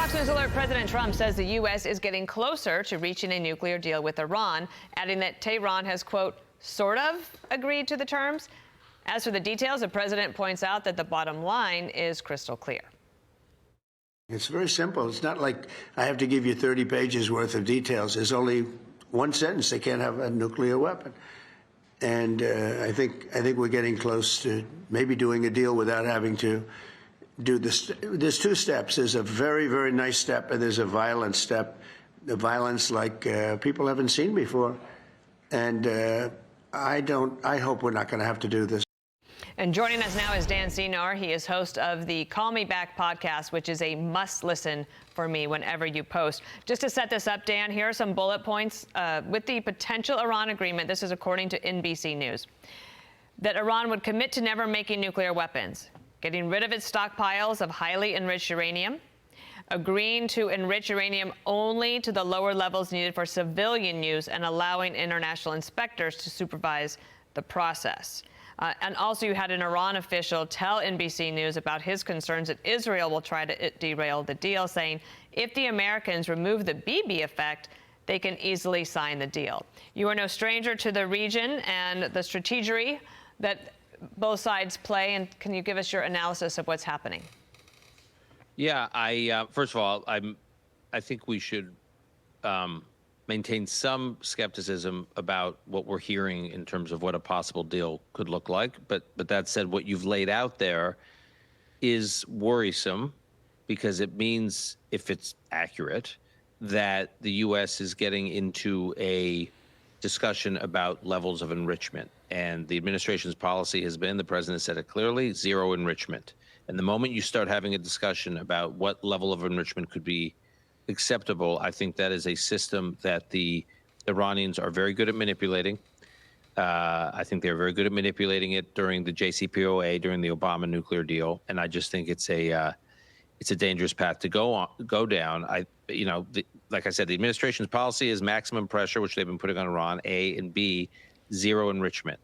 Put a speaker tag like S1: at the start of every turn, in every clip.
S1: Fox News Alert, President Trump says the U.S. is getting closer to reaching a nuclear deal with Iran, adding that Tehran has, quote, sort of agreed to the terms. As for the details, the president points out that the bottom line is crystal clear.
S2: It's very simple. It's not like I have to give you 30 pages worth of details. There's only one sentence: they can't have a nuclear weapon. And I think we're getting close to maybe doing a deal without having to do this. There's two steps. There's a very, very nice step, and there's a violent step. The violence like people haven't seen before. And I hope we're not going to have to do this.
S1: And joining us now is Dan Senor. He is host of the Call Me Back podcast, which is a must-listen for me whenever you post. Just to set this up, Dan, here are some bullet points. With the potential Iran agreement, this is according to NBC News, that Iran would commit to never making nuclear weapons, getting rid of its stockpiles of highly enriched uranium, agreeing to enrich uranium only to the lower levels needed for civilian use, and allowing international inspectors to supervise the process. And also you had an Iran official tell NBC News about his concerns that Israel will try to derail the deal, saying if the Americans remove the Bibi effect, they can easily sign the deal. You are no stranger to the region and the strategy that both sides play, and can you give us your analysis of what's happening?
S3: Yeah, first of all, I think we should maintain some skepticism about what we're hearing in terms of what a possible deal could look like. But that said, what you've laid out there is worrisome, because it means, if it's accurate, that the U.S. is getting into a discussion about levels of enrichment. And the administration's policy has been, the president said it clearly, zero enrichment. And the moment you start having a discussion about what level of enrichment could be acceptable, I think that is a system that the Iranians are very good at manipulating. I think they're very good at manipulating it during the JCPOA, during the Obama nuclear deal, and I just think it's a dangerous path to go down. Like I said, the administration's policy is maximum pressure, which they've been putting on Iran, A, and B, zero enrichment.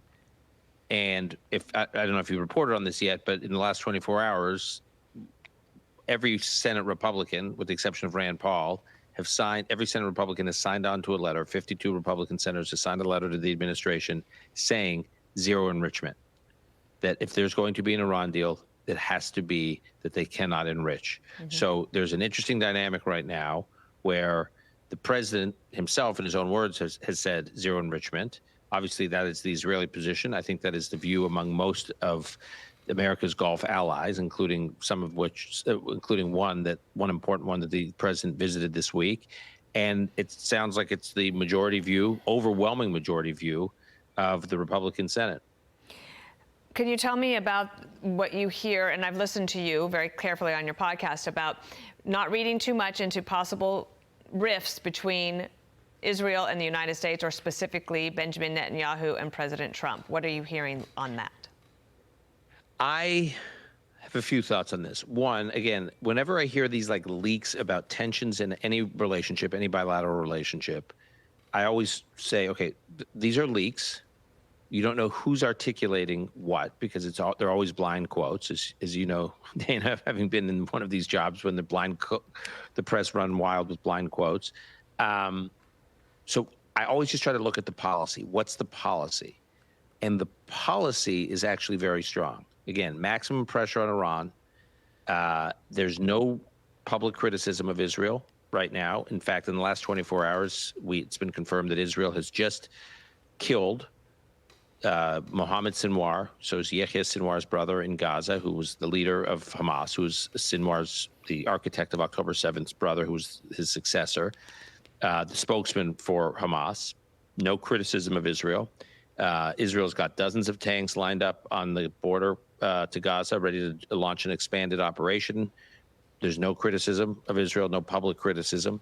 S3: And I don't know if you reported on this yet, but in the last 24 hours, every Senate Republican, with the exception of Rand Paul, every Senate Republican has signed on to a letter. 52 Republican senators have signed a letter to the administration saying zero enrichment. That if there's going to be an Iran deal, it has to be that they cannot enrich. Mm-hmm. So there's an interesting dynamic right now where the president himself, in his own words, has said zero enrichment. Obviously, that is the Israeli position. I think that is the view among most of America's Gulf allies, including some of which, including one important one that the president visited this week. And it sounds like it's the majority view, overwhelming majority view of the Republican Senate.
S1: Can you tell me about what you hear, and I've listened to you very carefully on your podcast, about not reading too much into possible rifts between Israel and the United States, or specifically Benjamin Netanyahu and President Trump? What are you hearing on that?
S3: I have a few thoughts on this. One, again, whenever I hear these leaks about tensions in any relationship, any bilateral relationship, I always say, okay, these are leaks. You don't know who's articulating what, because they're always blind quotes, as you know, Dana, having been in one of these jobs when the press run wild with blind quotes. So I always just try to look at the policy. What's the policy? And the policy is actually very strong. Again, maximum pressure on Iran. There's no public criticism of Israel right now. In fact, in the last 24 hours, it's been confirmed that Israel has just killed Mohammed Sinwar, so it's Yahya Sinwar's brother in Gaza, who was the leader of Hamas, who was the architect of October 7th's brother, who was his successor, the spokesman for Hamas. No criticism of Israel. Israel's got dozens of tanks lined up on the border to Gaza, ready to launch an expanded operation. There's no criticism of Israel, no public criticism.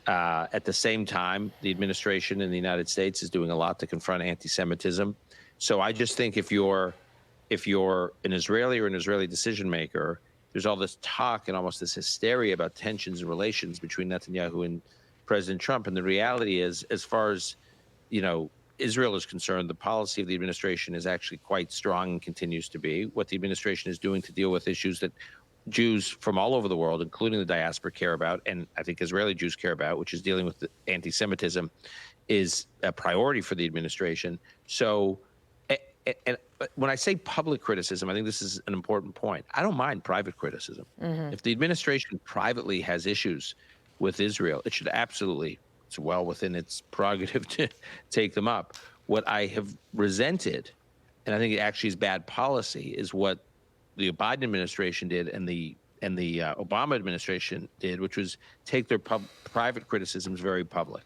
S3: At the same time, the administration in the United States is doing a lot to confront anti-Semitism. So I just think if you're an Israeli or an Israeli decision maker, there's all this talk and almost this hysteria about tensions and relations between Netanyahu and President Trump. And the reality is, as far as Israel is concerned, the policy of the administration is actually quite strong and continues to be. What the administration is doing to deal with issues that Jews from all over the world, including the diaspora, care about, and I think Israeli Jews care about, which is dealing with the anti-Semitism, is a priority for the administration. So, and when I say public criticism, I think this is an important point. I don't mind private criticism. If the administration privately has issues with Israel, it should absolutely, it's well within its prerogative to take them up. What I have resented, and I think it actually is bad policy, is what the Biden administration did and the Obama administration did, which was take their private criticisms very public.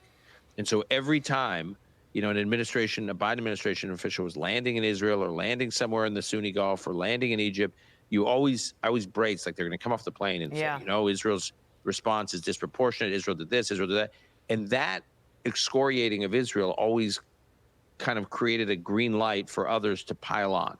S3: And so every time, you know, a Biden administration official was landing in Israel or landing somewhere in the Sunni Gulf or landing in Egypt, I always brace like they're going to come off the plane and say, you know, Israel's response is disproportionate. Israel did this, Israel did that. And that excoriating of Israel always kind of created a green light for others to pile on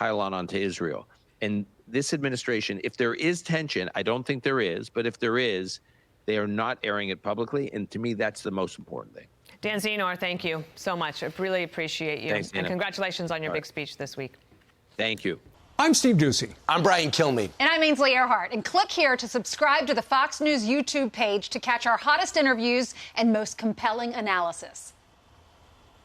S3: onto Israel. And this administration, if there is tension, I don't think there is, but if there is, they are not airing it publicly. And to me, that's the most important thing.
S1: Dan Senor, thank you so much. I really appreciate you.
S3: Thanks,
S1: and congratulations on your big speech this week.
S3: Thank you.
S4: I'm Steve Ducey.
S5: I'm Brian Kilmeade.
S6: And I'm Ainsley Earhart. And click here to subscribe to the Fox News YouTube page to catch our hottest interviews and most compelling analysis.